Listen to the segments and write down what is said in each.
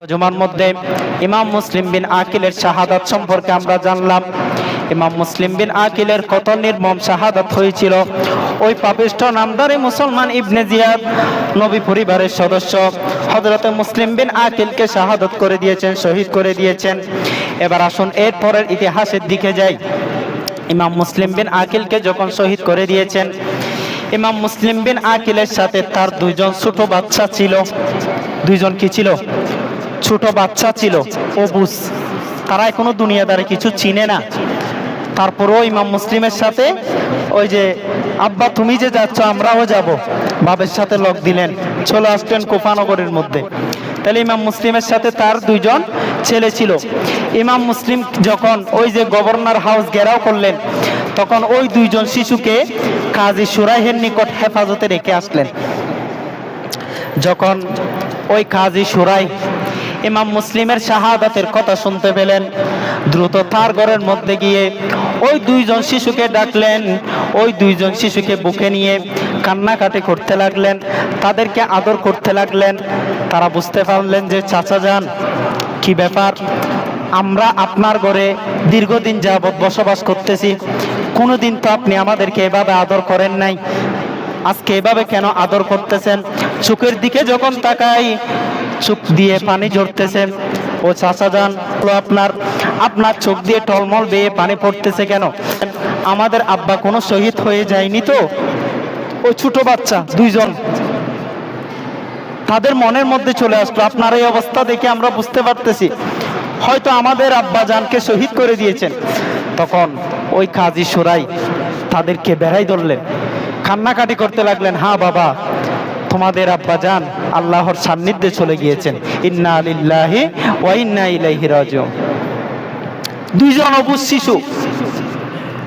জুমার মধ্যে ইমাম মুসলিম বিন আকিলের শাহাদাত সম্পর্কে আমরা জানলাম। ইমাম মুসলিম বিন আকিলের কত নির্মম শাহাদাত হয়েছিল। ওই পাপিষ্ঠ নামধারী মুসলমান ইবনে জিয়াদ নবী পরিবারের সদস্য হযরতে মুসলিম বিন আকিলকে শাহাদাত করে দিয়েছেন, শহীদ করে দিয়েছেন। এবার আসুন এর পরের ইতিহাসের দিকে যাই। ইমাম মুসলিম বিন আকিলকে যখন শহীদ করে দিয়েছেন, ইমাম মুসলিম বিন আকিলের সাথে তার দুইজন ছোট বাচ্চা ছিল। দুইজন কি ছিল? ছোট বাচ্চা ছিল, অবুজ। তারা এখনো দুনিয়াদারে কিছু চিনে না। তারপরেও ইমাম মুসলিমের সাথে ওই যে আব্বা তুমি যে যাচ্ছ আমরাও যাব, বাবার সাথে লক দিলেন, চলে আসলেন কুফানগরের মধ্যে। তাহলে ইমাম মুসলিমের সাথে তার দুইজন ছেলে ছিল। ইমাম মুসলিম যখন ওই যে গভর্নর হাউস ঘেরাও করলেন, তখন ওই দুইজন শিশুকে কাজী সুরাইহের নিকট হেফাজতে রেখে আসলেন। যখন ওই কাজী সুরাই ইমাম মুসলিমের শাহাদাতের কথা শুনতে পেলেন, দ্রুত তার ঘরের মধ্যে গিয়ে ওই দুইজন শিশুকে ডাকলেন। ওই দুইজন শিশুকে বুকে নিয়ে কান্নাকাটি করতে লাগলেন, তাদেরকে আদর করতে লাগলেন। তারা বুঝতে পারলেন যে চাচা যান, কি ব্যাপার, আমরা আপনার ঘরে দীর্ঘদিন যাবৎ বসবাস করতেছি, কোনোদিন তো আপনি আমাদেরকে এভাবে আদর করেন নাই, আজকে এভাবে কেন আদর করতেছেন? চোখের দিকে যখন তাকাই, চোখ দিয়ে পানি ঝরতেছে। ও চাচা যান, আপনার চোখ দিয়ে টলমল বেয়ে পানি পড়তেছে কেন? আমাদের আব্বা কোনো শহীদ হয়ে যায়নি তো? ওই ছোট বাচ্চা দুইজন, তাদের মনের মধ্যে চলে আসলো, আপনার এই অবস্থা দেখে আমরা বুঝতে পারতেছি হয়তো আমাদের আব্বা জানকে শহীদ করে দিয়েছেন। তখন ওই কাজী সুরাই তাদেরকে বেড়াই ধরলেন, কান্নাকাটি করতে লাগলেন। হ্যাঁ বাবা, তোমাদের আব্বা জান আল্লাহর সান্নিধ্যে চলে গিয়েছেন, ইন্না লিল্লাহি ওয়া ইন্না ইলাইহি রাজিউন। দুইজন অবুঝ শিশু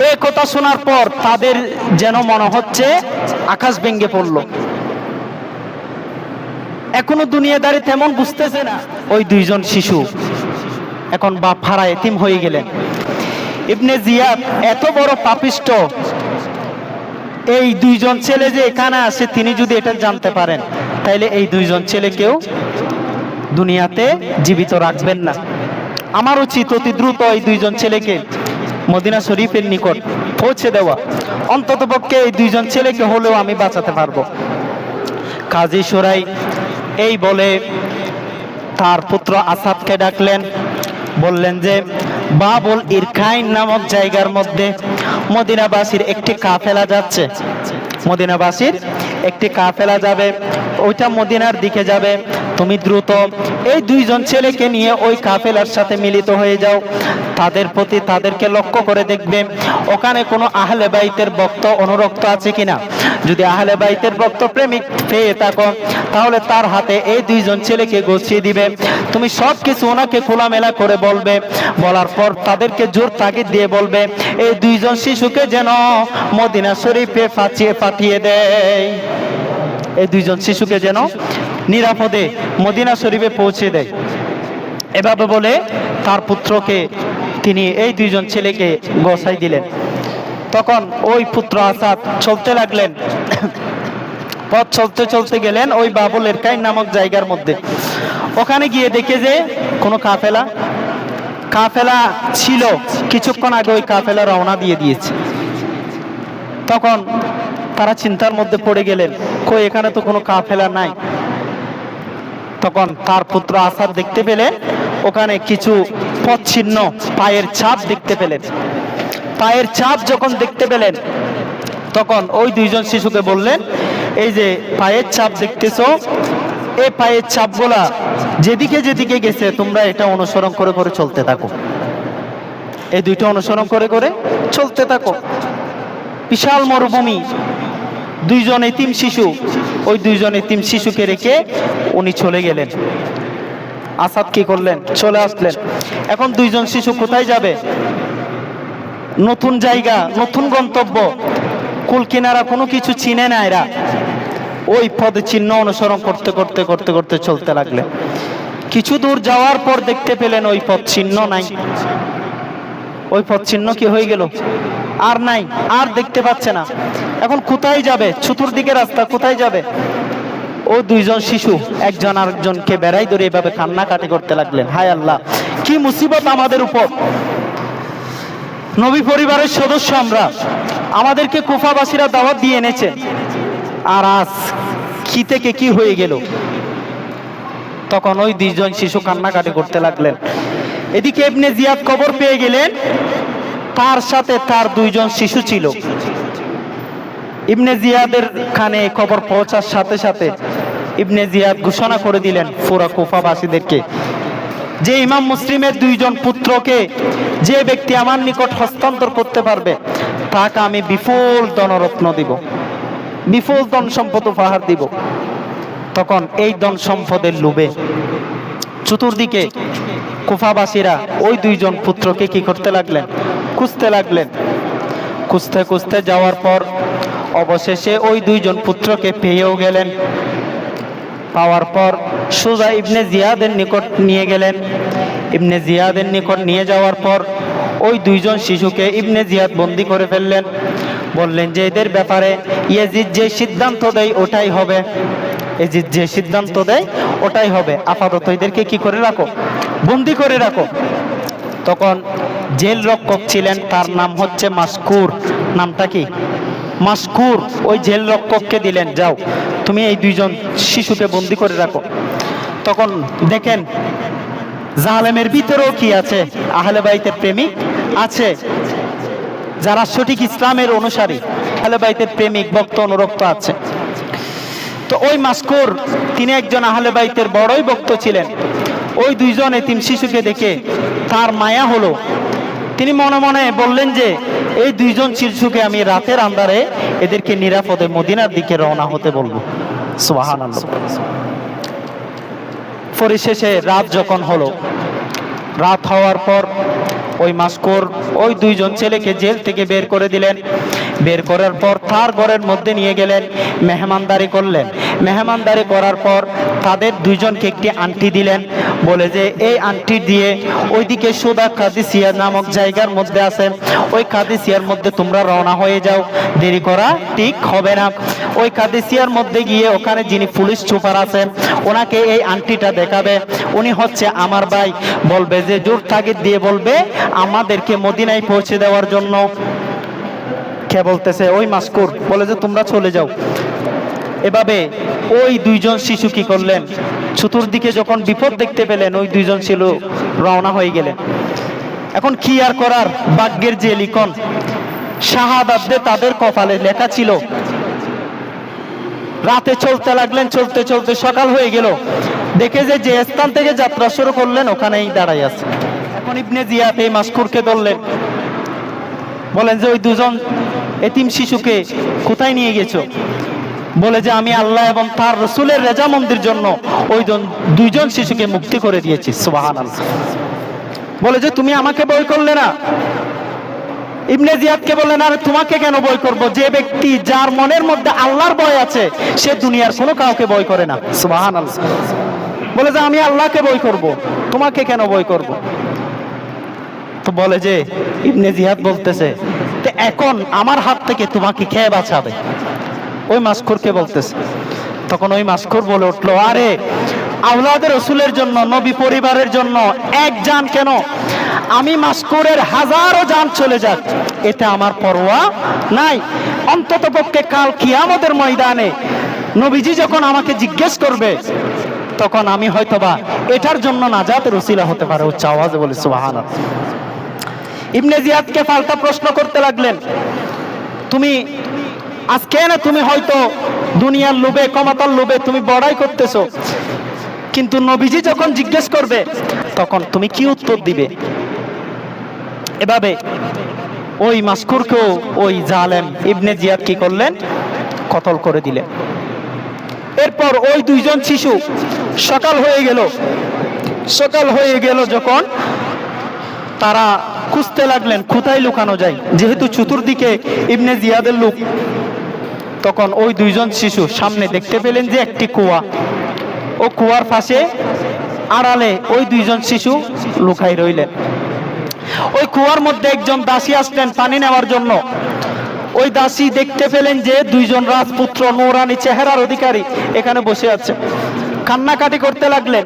এই কথা শোনার পর তাদের যেন মনে হচ্ছে আকাশ ভেঙে পড়ল। এখনো দুনিয়াদারি তেমন বুঝতেছে না। ওই দুইজন শিশু এখন বাপ হারা এতিম হয়ে গেলেন। ইবনে জিয়াদ এত বড় পাপিষ্ঠ, এই দুইজন ছেলে যে এখানে আসে তিনি যদি এটা জানতে পারেন, তাইলে এই দুইজন ছেলেকেও দুনিয়াতে জীবিত রাখবেন না। আমার উচিত অতি দ্রুত এই দুইজন ছেলেকে মদিনা শরীফের নিকট পৌঁছে দেওয়া, অন্তত পক্ষে এই দুইজন ছেলেকে হলেও আমি বাঁচাতে পারবো। কাজী সুরাই এই বলে তার পুত্র আসাদকে ডাকলেন, বললেন যে বাবুল ইরখাইন নামক জায়গার মধ্যে মদিনাবাসীর একটি কাফেলা যাচ্ছে, মদিনাবাসীর একটি কাফেলা যাবে, ওইটা মদিনার দিকে যাবে। তুমি দ্রুত এই দুইজন ছেলেকে নিয়ে ওই কাফেলার সাথে মিলিত হয়ে যাও। তাদেরকে লক্ষ্য করে দেখবে ওখানে কোনো আহলে বাইতের ভক্ত অনুরক্ত আছে কিনা। যদি আহলে বাইতের ভক্ত প্রেমিক পেয়ে থাকো, তাহলে তার হাতে এই দুইজন ছেলেকে গছিয়ে দিবে। তুমি সব কিছু ওনাকে খোলামেলা করে বলবে। বলার পর তাদেরকে জোর তাগিদ দিয়ে বলবে এই দুইজন শিশুকে যেন মদিনা শরীফে পাঠিয়ে দেয়, এই দুইজন শিশুকে যেন নিরাপদে মদিনা শরীফে পৌঁছে দেয়। এভাবে বলে তার পুত্রকে তিনি এই দুইজন ছেলেকে গোছাই দিলেন। তখন ওই পুত্র আসাদ চলতে লাগলেন। পথ চলতে চলতে গেলেন ওই বাবুল ইরখাইন নামক জায়গার মধ্যে। ওখানে গিয়ে দেখে যে কোনো কাফেলা ছিল, কিছুক্ষণ আগে ওই কাফেলা রওনা দিয়ে দিয়েছে। তখন তারা চিন্তার মধ্যে পড়ে গেলেন, কই এখানে তো কোনো কাফেলা নাই। তখন তার পুত্র আসাদ দেখতে পেলেন ওখানে কিছু পদচিহ্ন, পায়ের ছাপ দেখতে পেলেন। পায়ের ছাপ যখন দেখতে পেলেন, তখন ওই দুইজন শিশুকে বললেন এই যে পায়ের ছাপ দেখতেছো, এই পায়ের ছাপগুলা যেদিকে যেদিকে গেছে তোমরা এটা অনুসরণ করে করে চলতে থাকো, এই দুইটা অনুসরণ করে করে চলতে থাকো। বিশাল মরুভূমি, দুইজন এতিম শিশু, ওই দুইজন এতিম শিশুকে রেখে উনি চলে গেলেন। আসাদ কি করলেন? চলে আসলেন। এখন দুইজন শিশু কোথায় যাবে? নতুন জায়গা, নতুন গন্তব্য, কুল কিনারা কোনো কিছু চিনে না এরা। ওই পদে চিহ্ন অনুসরণ করতে করতে করতে করতে চলতে লাগলেন। কিছু দূর যাওয়ার পর দেখতে পেলেন ওই পথ চিহ্ন নাই। ওই পথ চিহ্ন কি হয়ে গেল? আর নাই, আর দেখতে পাচ্ছে না। এখন কোথায় যাবে? চতুর্দিকে রাস্তা, কোথায় যাবে? ও দুইজন শিশু একজন আরেকজনকে বেড়াই ধরে এভাবে কান্নাকাটি করতে লাগলেন। হায় আল্লাহ, কি মুসিবত আমাদের উপর। নবী পরিবারের সদস্য আমরা, আমাদেরকে কুফাবাসীরা দাওয়াত দিয়ে এনেছে, আর আজ কি থেকে কি হয়ে গেল। তখন ওই দুইজন শিশু কান্নাকাটি করতে লাগলেন। এদিকে ইবনে জিয়াদ খবর পেয়ে গেলেন তার সাথে তার দুইজন শিশু ছিল। ইবনে জিয়াদের কানে খবর পৌঁছার সাথে সাথে ইবনে জিয়াদ ঘোষণা করে দিলেন পুরা কুফাবাসীদেরকে যে ইমাম মুসলিমের দুইজন পুত্রকে যে ব্যক্তি আমার নিকট হস্তান্তর করতে পারবে তাকে আমি বিপুল ধনরত্ন দিব, বিপুল ধন সম্পদ উপহার দিব। তখন এই ধন সম্পদের লোভে চতুর্দিকে কুফাবাসীরা ওই দুইজন পুত্রকে কি করতে লাগলেন, খুঁজতে লাগলেন। খুঁজতে খুঁজতে যাওয়ার পর অবশেষে ওই দুইজন পুত্রকে পেয়েও গেলেন। পাওয়ার পর সোজা ইবনে জিয়াদের নিকট নিয়ে গেলেন। ইবনে জিয়াদের নিকট নিয়ে যাওয়ার পর ওই দুইজন শিশুকে ইবনে জিয়াদ বন্দী করে ফেললেন। বললেন যে এদের ব্যাপারে ইয়াজিদ যে সিদ্ধান্ত দেয় ওটাই হবে, ইয়াজিদ যে সিদ্ধান্ত দেয় ওটাই হবে, আপাতত এদেরকে কি করে রাখো, বন্দী করে রাখো। তখন জেল রক্ষক ছিলেন, তার নাম হচ্ছে মাসকুর। নামটা কি? মাসকুর। ওই জেল রক্ষককে দিলেন, যাও তুমি এই দুইজন শিশুকে বন্দী করে রাখো। তখন দেখেন জালেমের ভিতরেও কি আছে, আহলে বাইতের প্রেমিক আছে, যারা সঠিক ইসলামের অনুসারী, আহলে বাইতের প্রেমিক ভক্ত অনুরক্ত আছে। তো ওই মাসকুর তিনি একজন আহলে বাইতের বড়ই ভক্ত ছিলেন। ওই দুইজন এতিম শিশুকে দেখে তার মায়া হলো। তিনি মনে মনে বললেন যে এই দুইজন শিশুকে আমি রাতের আন্ধারে এদেরকে নিরাপদে মদিনার দিকে রওনা হতে বলবো। সুবহানাল্লাহ। পরিশেষে রাত যখন হলো, রাত হওয়ার পর ওই মাসকুর ওই দুইজন ছেলেকে জেল থেকে বের করে দিলেন। বের করার পর তার ঘরের মধ্যে নিয়ে গেলেন, মেহমানদারি করলেন। মেহমানদারি করার পর তাদের দুইজনকে একটি আংটি দিলেন, বলে যে এই আংটি দিয়ে ওইদিকে সোদা কাদিসিয়া নামক জায়গার মধ্যে আছে, ওই কাদিসিয়ার মধ্যে তোমরা রওনা হয়ে যাও, দেরি করা ঠিক হবে না। ওই কাদিসিয়ার মধ্যে গিয়ে ওখানে যিনি পুলিশ সুপার আছেন ওনাকে এই আংটিটা দেখাবে। উনি হচ্ছে আমার ভাই, বলবে যে জোর তাগিদ দিয়ে বলবে আমাদেরকে মদিনায় পৌঁছে দেওয়ার জন্য। কে বলতেছে? ওই মাসকুর। বলে যে তোমরা চলে যাও। এভাবে ওই দুইজন শিশু কি করলেন, চতুর্দিকে যখন বিপদ দেখতে পেলেন ওই দুইজন ছিল রওনা হয়ে গেলেন। এখন কি আর করার, ভাগ্যের যে লিখন, শাহাদাত তাদের কপালে লেখা ছিল। রাতে চলতে লাগলেন, চলতে চলতে সকাল হয়ে গেল। দেখে যে যে স্থান থেকে যাত্রা শুরু করলেন ওখানেই দাঁড়াই আছে। এখন ইবনে জিয়াদ এই মাসকুরকে ধরলেন, বলেন যে ওই দুজন এতিম শিশুকে কোথায় নিয়ে গেছো? বলে যে আমি আল্লাহ এবং তার রাসূলের রেজামন্দির জন্য ওই দুইজন শিশুকে মুক্তি করে দিয়েছি। সুবহানাল্লাহ। বলে যে তুমি আমাকে ভয় করলে না? ইবনে জিয়াদকে বললেন, আরে তোমাকে কেন ভয় করব? যে ব্যক্তি যার মনের মধ্যে আল্লাহর ভয় আছে সে দুনিয়ার কোনো কাউকে ভয় করে না। সুবহানাল্লাহ। বলে যে আমি আল্লাহকে ভয় করব, তোমাকে কেন ভয় করব? তো বলে যে ইবনে জিয়াদ বলতেছে এখন আমার হাত থেকে তোমাকে কে বাঁচাবে? ওই মাসকুরকে বলতেছে। তখন ওই মাসকুর বলে উঠলো, আরে আওলাদে রাসূলের জন্য, নবী পরিবারের জন্য এক জান কেন, আমি মাসকুরের হাজারো জান চলে যাক এতে আমার পরোয়া নাই। অন্তত পক্ষে কাল কিয়ামতের ময়দানে নবীজি যখন আমাকে জিজ্ঞেস করবে তখন আমি হয়তোবা এটার জন্য নাজাতের উসিলা হতে পারে। উচ্চ আওয়াজে বলে সুবহানাল্লাহ। ইবনে জিয়াদকে পাল্টা প্রশ্ন করতে লাগলেন, তুমি আজকে না, তুমি হয়তো দুনিয়ার লোভে, ক্ষমতার লোভে তুমি বড়াই করতেছো, কিন্তু নবীজি যখন জিজ্ঞেস করবে তখন তুমি কি উত্তর দিবে? এভাবে ওই মাসকুরকেও ওই জালেম ইবনে জিয়াদ কি করলেন, কতল করে দিলেন। এরপর ওই দুইজন শিশু সকাল হয়ে গেল। সকাল হয়ে গেল যখন তারা খুঁজতে লাগলেন কোথায় লুকানো যায়, যেহেতু চতুর্দিকে ইবনে জিয়াদের লোক। তখন ওই দুইজন শিশু সামনে দেখতে পেলেন যে একটি কুয়া, ও কুয়ার পাশে আড়ালে ওই দুইজন শিশু লুকাই রইলেন। ওই কুয়ার মধ্যে একজন দাসী আসলেন পানি নেওয়ার জন্য। ওই দাসী দেখতে পেলেন যে দুইজন রাজপুত্র নূরানী চেহারার অধিকারী এখানে বসে আছে, কান্নাকাটি করতে লাগলেন।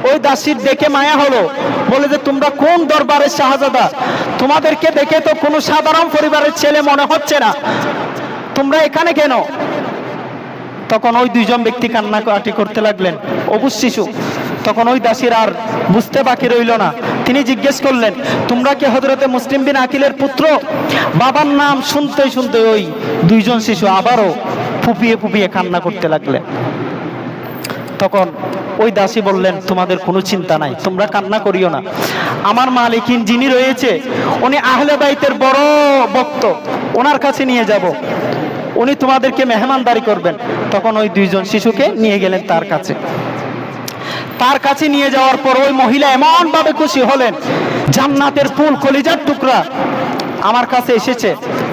ওই দাসীর দেখে মায়া হলো, বলে যে তোমরা কোন দরবারের শাহজাদা? তোমাদেরকে দেখে তো কোনো সাধারণ পরিবারের ছেলে মনে হচ্ছে না, তোমরা এখানে কেন? তখন ওই দুইজন ব্যক্তি কান্নাকাটি করতে লাগলেন, অবুঝ শিশু। তখন ওই দাসীর আর বুঝতে বাকি রইল না, তিনি জিজ্ঞেস করলেন, তোমরা কি হযরতে মুসলিম বিন আকিলের পুত্র? বাবার নাম শুনতে শুনতে ওই দুইজন শিশু আবারও ফুপিয়ে ফুপিয়ে কান্না করতে লাগলেন। তখন ওই দাসী বললেন, তোমাদের কোনো চিন্তা নাই, তোমরা কান্না করিও না, আমার মালিকিন যিনি রয়েছে উনি আহলে বাইতের বড় ভক্ত, ওনার কাছে নিয়ে যাব, উনি তোমাদেরকে মেহমানদারি করবেন। তখন ওই দুইজন শিশুকে নিয়ে গেলেন তার কাছে। তার কাছে নিয়ে যাওয়ার পর ওই মহিলা এমন ভাবে খুশি হলেন, জান্নাতের ফুল, কলিজার টুকরা আমার কাছে এসেছে,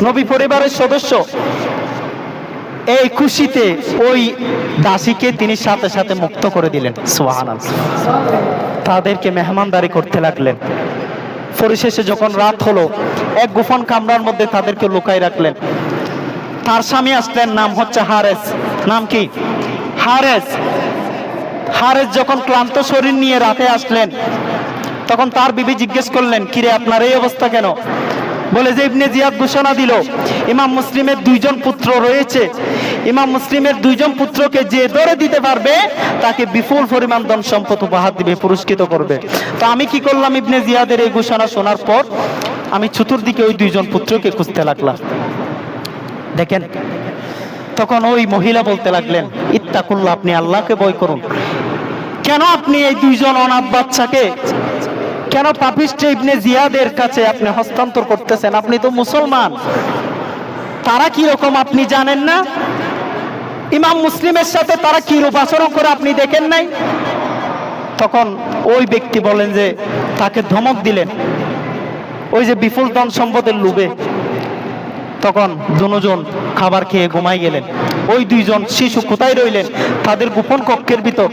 নবী পরিবারের সদস্য। এই খুশিতে ওই দাসীকে তিনি সাথে সাথে মুক্ত করে দিলেন। সুবহানাল্লাহ। তাদেরকে মেহমানদারি করতে লাগলেন। পরিশেষে যখন রাত হলো, এক গোপন কামরার মধ্যে তাদেরকে লুকাই রাখলেন। তার স্বামী আসলেন, নাম হচ্ছে হারেস। নাম কি? হারেস। হারেস যখন ক্লান্ত শরীর নিয়ে রাতে আসলেন, তখন তার বিবি জিজ্ঞেস করলেন, কিরে আপনার এই অবস্থা কেন? বলে যে ইবনে জিয়াদ ঘোষণা দিল, ইমাম মুসলিমের দুইজন পুত্র রয়েছে, ইমাম মুসলিমের দুইজন পুত্রকে যে ধরে দিতে পারবে তাকে বিপুল পরিমাণ ধন সম্পদ উপহার দিবে, পুরস্কৃত করবে। তো আমি কি করলাম, ইবনে জিয়াদের এই ঘোষণা শোনার পর আমি চতুর্দিকে ওই দুইজন পুত্রকে খুঁজতে লাগলাম। দেখেন, তখন ওই মহিলা বলতে লাগলেন, ইত্তাকুল্লাহ, আপনি আল্লাহকে ভয় করুন। কেন আপনি এই দুইজন অনাথ বাচ্চাকে কেন পাপিষ্ঠ ইবনে জিয়াদের কাছে আপনি হস্তান্তর করতেছেন? আপনি তো মুসলমান, তারা কি রকম আপনি জানেন না? ইমাম মুসলিমের সাথে তারা কি রূপ আচরণ করে আপনি দেখেন নাই? তখন ওই ব্যক্তি বলেন যে তাকে ধমক দিলেন, ওই যে বিপুল ধন সম্পদের লোভে। তখন দুজন খাবার খেয়ে ঘুমাই গেলেন। ওই দুইজন শিশু কোথায় রইলেন? তাদের গোপন কক্ষের ভিতর।